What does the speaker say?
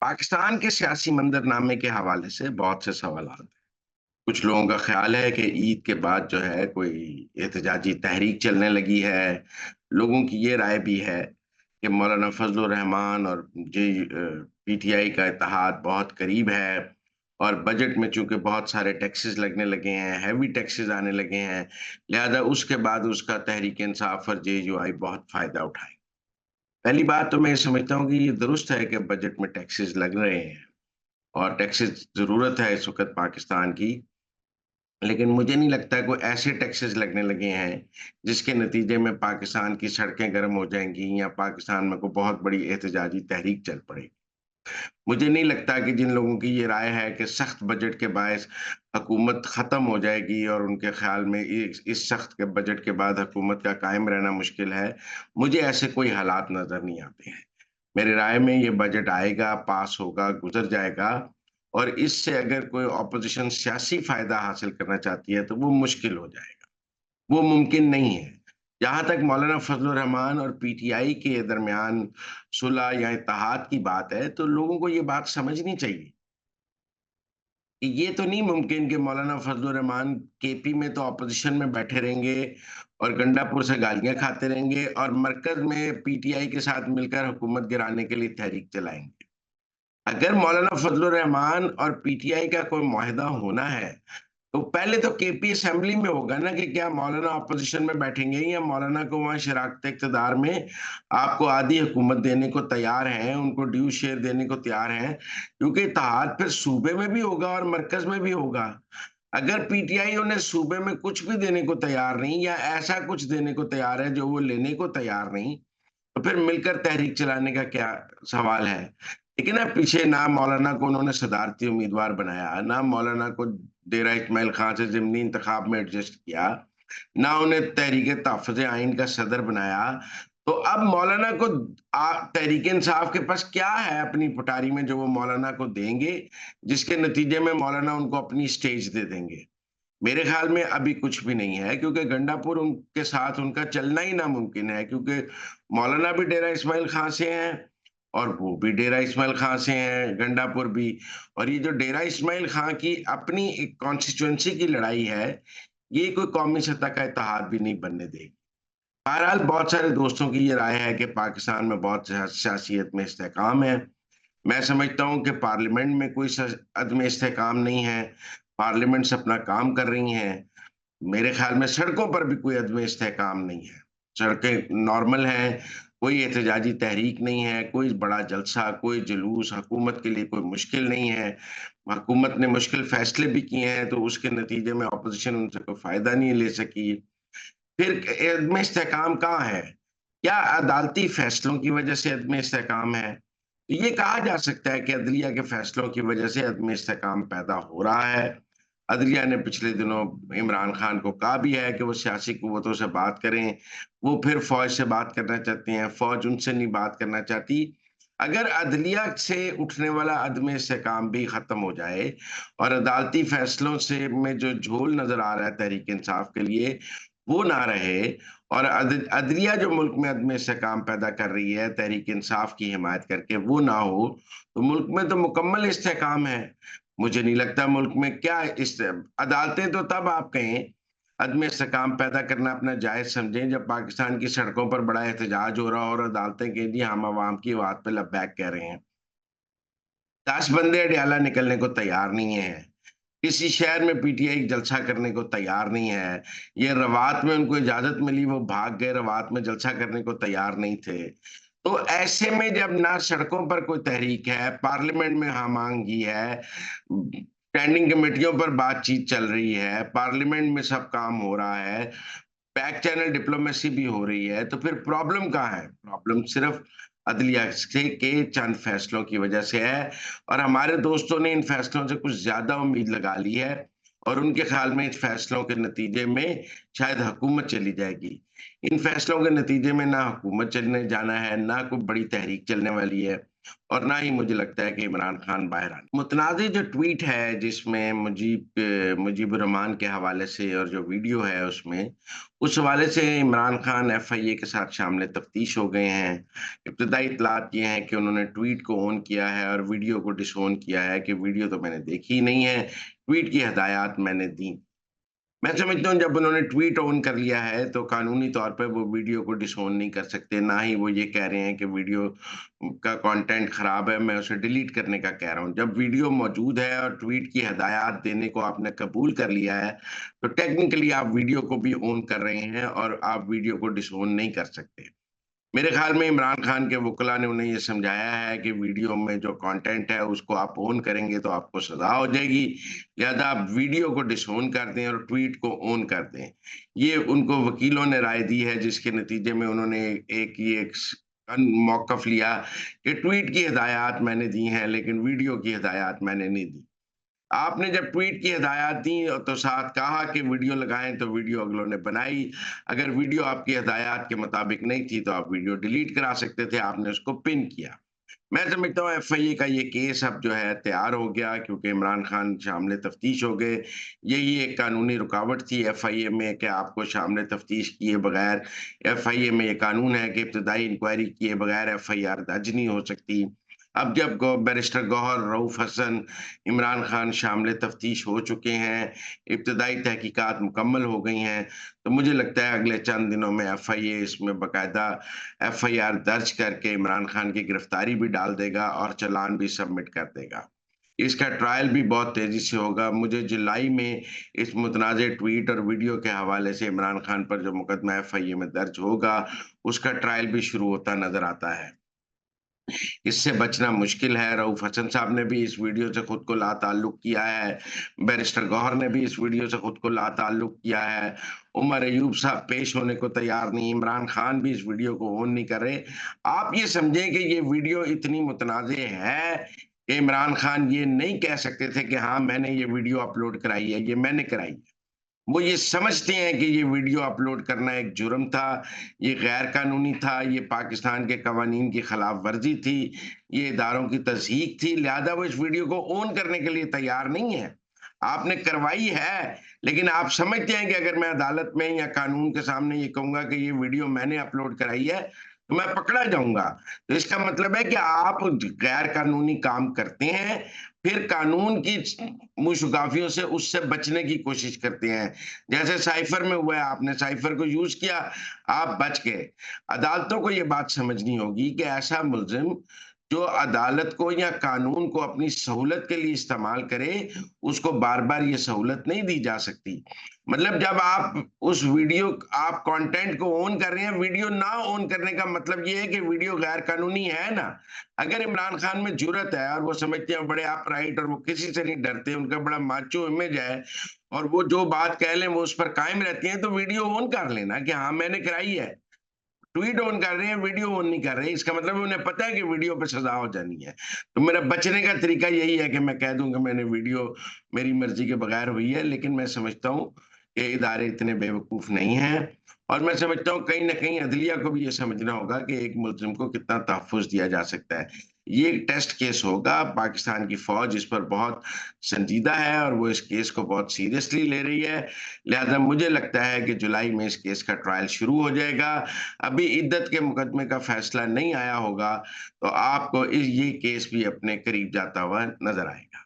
पाकिस्तान के सियासी मंजरनामे के हवाले से बहुत से सवालात हैं। कुछ लोगों का ख्याल है कि ईद के बाद जो है कोई एहतजाजी तहरीक चलने लगी है। लोगों की ये राय भी है कि मौलाना फजलुर रहमान और पीटीआई का इत्तेहाद बहुत करीब है और बजट में चूंकि बहुत सारे टैक्सेस लगने लगे हैं, हैवी टैक्सेस आने लगे हैं, लिहाजा उसके बाद उसका तहरीक इंसाफ और जेयूआई बहुत फायदा उठाए। पहली बात तो मैं ये समझता हूँ कि ये दुरुस्त है कि बजट में टैक्सेस लग रहे हैं और टैक्सेस ज़रूरत है इस वक़्त पाकिस्तान की। लेकिन मुझे नहीं लगता कोई ऐसे टैक्सेस लगने लगे हैं, जिसके नतीजे में पाकिस्तान की सड़कें गर्म हो जाएँगी या पाकिस्तान में कोई बहुत बड़ी एहतजाजी तहरीक चल पड़ेगी। मुझे नहीं लगता कि जिन लोगों की ये राय है कि सख्त बजट के बायस हुकूमत ख़त्म हो जाएगी और उनके ख़्याल में इस सख्त के बजट के बाद हुकूमत का कायम रहना मुश्किल है, मुझे ऐसे कोई हालात नज़र नहीं आते हैं। मेरी राय में ये बजट आएगा, पास होगा, गुज़र जाएगा और इससे अगर कोई ऑपोज़िशन सियासी फ़ायदा हासिल करना चाहती है, तो वो मुश्किल हो जाएगा। वो मुमकिन नहीं है। जहाँ तक मौलाना फज़लुर रहमान और पीटीआई के दरमियान सुलह या इत्तेहाद की बात है, तो लोगों को ये बात समझनी चाहिए कि ये तो नहीं मुमकिन कि मौलाना फज़लुर रहमान केपी में तो ऑपोज़िशन में बैठे रहेंगे और गंडापुर से गालियाँ खाते रहेंगे और मरकज़ में पीटीआई के साथ मिलकर हुकूमत गिराने के लिए तहरीक चलाएँगे। अगर मौलाना फज़लुर रहमान और पीटीआई का कोई मुआहिदा होना है, तो पहले तो केपी असेंबली में होगा ना कि क्या मौलाना अपोज़िशन में बैठेंगे या मौलाना को वहाँ शराकत इक़्तिदार में आपको आधी हुकूमत देने को तैयार हैं, उनको ड्यू शेयर देने को तैयार हैं, क्योंकि इत्तेहाद फिर सूबे में भी होगा और मरकज़ में भी होगा। अगर पीटीआई उन्हें सूबे में कुछ भी देने को तैयार नहीं या ऐसा कुछ देने को तैयार है जो वो लेने को तैयार नहीं, तो फिर मिलकर तहरीक चलाने का क्या सवाल है? लेकिन ना पीछे ना मौलाना को उन्होंने सदारती उम्मीदवार बनाया, ना मौलाना को डेरा इस्माइल खां से ज़िमनी इंतखाब में एडजस्ट किया, ना उन्हें तहरीक-ए-तहफ़्फ़ुज़ आइन का सदर बनाया। तो अब मौलाना को तहरीक-ए-इंसाफ के पास क्या है अपनी पटारी में जो वो मौलाना को देंगे, जिसके नतीजे में मौलाना उनको अपनी स्टेज दे देंगे? मेरे ख़्याल में अभी कुछ भी नहीं है क्योंकि गंडापुर उनके साथ उनका चलना ही नामुमकिन है क्योंकि मौलाना भी डेरा इस्माइल खां से हैं और वो भी डेरा इस्माइल खां से हैं, गंडापुर भी। और ये जो डेरा इस्माइल खां की अपनी एक कॉन्स्टिट्यूएंसी की लड़ाई है, ये कोई कौमी सतह का इत्तेहाद भी नहीं बनने देगी। बहरहाल बहुत सारे दोस्तों की ये राय है कि पाकिस्तान में बहुत सियासियत में इस्तेहकाम है। मैं समझता हूँ कि पार्लियामेंट में कोई अदम इस्तेहकाम नहीं है। पार्लियामेंट्स अपना काम कर रही हैं। मेरे ख़्याल में सड़कों पर भी कोई अदम इस्तेहकाम नहीं है। सड़कें नॉर्मल हैं, कोई एहतजाजी तहरीक नहीं है, कोई बड़ा जलसा, कोई जुलूस हुकूमत के लिए कोई मुश्किल नहीं है। हुकूमत ने मुश्किल फ़ैसले भी किए हैं, तो उसके नतीजे में ऑपोज़िशन उनसे कोई फ़ायदा नहीं ले सकी। फिर इल्म इस्तेहकाम कहाँ है? क्या अदालती फैसलों की वजह से अदम इस्तेहकाम है? ये कहा जा सकता है कि अदलिया के फैसलों की वजह से अदम इस्तेहकाम पैदा हो रहा है। अदलिया ने पिछले दिनों इमरान खान को कहा भी है कि वो सियासी कुव्वतों से बात करें। वो फिर फ़ौज से बात करना चाहते हैं, फ़ौज उनसे नहीं बात करना चाहती। अगर अदलिया से उठने वाला अदम इस्तेहकाम भी ख़त्म हो जाए और अदालती फैसलों से में जो झोल नज़र आ रहा है तहरीक-ए-इंसाफ के लिए, वो ना रहे और अदलिया जो मुल्क में अदम इस्तेहकाम पैदा कर रही है, तहरीक-ए-इंसाफ की हिमायत करके, वो ना हो, तो मुल्क में तो मुकम्मल इस्तेहकाम है। मुझे नहीं लगता मुल्क में क्या अदालतें तो तब आप कहें, अदम इस्तेहकाम पैदा करना अपना जायज़ समझें, जब पाकिस्तान की सड़कों पर बड़ा एहतजाज हो रहा हो और अदालतें कहें जी हम अवाम की बात पे लब्बैक कह रहे हैं। 10 बंदे अडयाला निकलने को तैयार नहीं हैं। किसी शहर में पीटीआई जलसा करने को तैयार नहीं है। ये रवात में उनको इजाज़त मिली, वो भाग गए, रवात में जलसा करने को तैयार नहीं थे। तो ऐसे में जब ना सड़कों पर कोई तहरीक है, पार्लियामेंट में हम-आहंगी है, स्टैंडिंग कमेटियों पर बातचीत चल रही है, पार्लियामेंट में सब काम हो रहा है, बैक चैनल डिप्लोमेसी भी हो रही है, तो फिर प्रॉब्लम कहाँ है? प्रॉब्लम सिर्फ़ अदलिया से के चंद फैसलों की वजह से है और हमारे दोस्तों ने इन फैसलों से कुछ ज़्यादा उम्मीद लगा ली है और उनके ख़्याल में इस फैसलों के नतीजे में शायद हुकूमत चली जाएगी। इन फैसलों के नतीजे में ना हुकूमत चलने जाना है, ना कोई बड़ी तहरीक चलने वाली है। और ना ही मुझे लगता है कि इमरान खान बाहर आने मुतनाज़ि जो ट्वीट है जिसमें मुजीबुर रहमान के हवाले से और जो वीडियो है उसमें, उस हवाले से इमरान खान एफआईए के साथ शामिल तफ्तीश हो गए हैं। इब्तिदाई इत्तलात ये हैं कि उन्होंने ट्वीट को ऑन किया है और वीडियो को डिसऑन किया है कि वीडियो तो मैंने देखी ही नहीं है, ट्वीट की हदायत मैंने दी। मैं समझता हूँ जब उन्होंने ट्वीट ऑन कर लिया है तो कानूनी तौर पे वो वीडियो को डिसओन नहीं कर सकते, ना ही वो ये कह रहे हैं कि वीडियो का कंटेंट खराब है, मैं उसे डिलीट करने का कह रहा हूँ। जब वीडियो मौजूद है और ट्वीट की हदायत देने को आपने कबूल कर लिया है, तो टेक्निकली आप वीडियो को भी ऑन कर रहे हैं और आप वीडियो को डिसओन नहीं कर सकते। मेरे ख़्याल में इमरान खान के वकील ने उन्हें ये समझाया है कि वीडियो में जो कंटेंट है उसको आप ऑन करेंगे तो आपको सज़ा हो जाएगी, लिहाज़ा आप वीडियो को डिसऑन कर दें और ट्वीट को ऑन कर दें। ये उनको वकीलों ने राय दी है जिसके नतीजे में उन्होंने एक मौक़िफ़ लिया कि ट्वीट की हिदायत मैंने दी हैं लेकिन वीडियो की हिदायत मैंने नहीं दी। आपने जब ट्वीट की हिदायत दी और तो साथ कहा कि वीडियो लगाएँ, तो वीडियो अगलों ने बनाई। अगर वीडियो आपकी हिदायत के मुताबिक नहीं थी, तो आप वीडियो डिलीट करा सकते थे, आपने उसको पिन किया। मैं समझता हूँ एफआईए का ये केस अब जो है तैयार हो गया क्योंकि इमरान खान शामिल तफ्तीश हो गए। यही एक कानूनी रुकावट थी एफआईए में कि आपको शामिल तफ्तीश किए बगैर एफआईए में ये कानून है कि इब्तिदाई इंक्वायरी किए बगैर एफआईआर दर्ज नहीं हो सकती। अब जब बैरिस्टर गौहर, रऊफ हसन, इमरान खान शामिल तफ्तीश हो चुके हैं, इब्तिदाई तहकीकात मुकम्मल हो गई हैं, तो मुझे लगता है अगले चंद दिनों में एफआईए इसमें बाकायदा एफआईआर दर्ज करके इमरान खान की गिरफ्तारी भी डाल देगा और चालान भी सबमिट कर देगा। इसका ट्रायल भी बहुत तेज़ी से होगा। मुझे जुलाई में इस मुतनाज़ ट्वीट और वीडियो के हवाले से इमरान खान पर जो मुकदमा एफआईए में दर्ज होगा, उसका ट्रायल भी शुरू होता नज़र आता है। इससे बचना मुश्किल है। रऊफ हसन साहब ने भी इस वीडियो से खुद को लाताल्लुक किया है। बैरिस्टर गौहर ने भी इस वीडियो से खुद को लाताल्लुक किया है। उमर अयूब साहब पेश होने को तैयार नहीं, इमरान खान भी इस वीडियो को ऑन नहीं कर रहे। आप ये समझें कि ये वीडियो इतनी मुतनाज़े है कि इमरान खान ये नहीं कह सकते थे कि हाँ, मैंने ये वीडियो अपलोड कराई है, ये मैंने कराई है। वो ये समझते हैं कि ये वीडियो अपलोड करना एक जुर्म था, ये गैर कानूनी था, ये पाकिस्तान के कवानीन की खिलाफ वर्जी थी, ये इदारों की तज़हीक थी, लिहाज़ा वो इस वीडियो को ऑन करने के लिए तैयार नहीं है। आपने करवाई है, लेकिन आप समझते हैं कि अगर मैं अदालत में या कानून के सामने ये कहूँगा कि ये वीडियो मैंने अपलोड कराई है, तो मैं पकड़ा जाऊँगा। तो इसका मतलब है कि आप गैर कानूनी काम करते हैं, फिर कानून की मुँहज़ुगाफियों से उससे बचने की कोशिश करते हैं। जैसे साइफ़र में हुआ है, आपने साइफ़र को यूज़ किया, आप बच गए। अदालतों को ये बात समझनी होगी कि ऐसा मुल्ज़िम जो अदालत को या कानून को अपनी सहूलत के लिए इस्तेमाल करे, उसको बार-बार ये सहूलत नहीं दी जा सकती। मतलब जब आप कंटेंट को ऑन कर रहे हैं, वीडियो ना ऑन करने का मतलब ये है कि वीडियो गैर कानूनी है ना। अगर इमरान खान में जुर्रत है और वो समझते हैं बड़े अपराइट और वो किसी से नहीं डरते, उनका बड़ा माचो इमेज है और वो जो बात कह लें वो उस पर कायम रहती हैं, तो वीडियो ऑन कर लेना कि हाँ, मैंने कराई है। ट्वीट ऑन कर रहे हैं, वीडियो ऑन नहीं कर रहे हैं, इसका मतलब है उन्हें पता है कि वीडियो पे सज़ा हो जानी है। तो मेरा बचने का तरीका यही है कि मैं कह दूँ कि मैंने वीडियो मेरी मर्ज़ी के बगैर हुई है, लेकिन मैं समझता हूँ कि इदारे इतने बेवकूफ़ नहीं हैं और मैं समझता हूँ कहीं न कहीं अदलिया को भी ये समझना होगा कि एक मुल्ज़िम को कितना तहफ़्फ़ुज़ दिया जा सकता है। ये एक टेस्ट केस होगा, पाकिस्तान की फ़ौज इस पर बहुत संजीदा है और वो इस केस को बहुत सीरियसली ले रही है। लिहाज़ा मुझे लगता है कि जुलाई में इस केस का ट्रायल शुरू हो जाएगा। अभी इद्दत के मुकदमे का फैसला नहीं आया होगा, तो आपको ये केस भी अपने करीब जाता हुआ नज़र आएगा।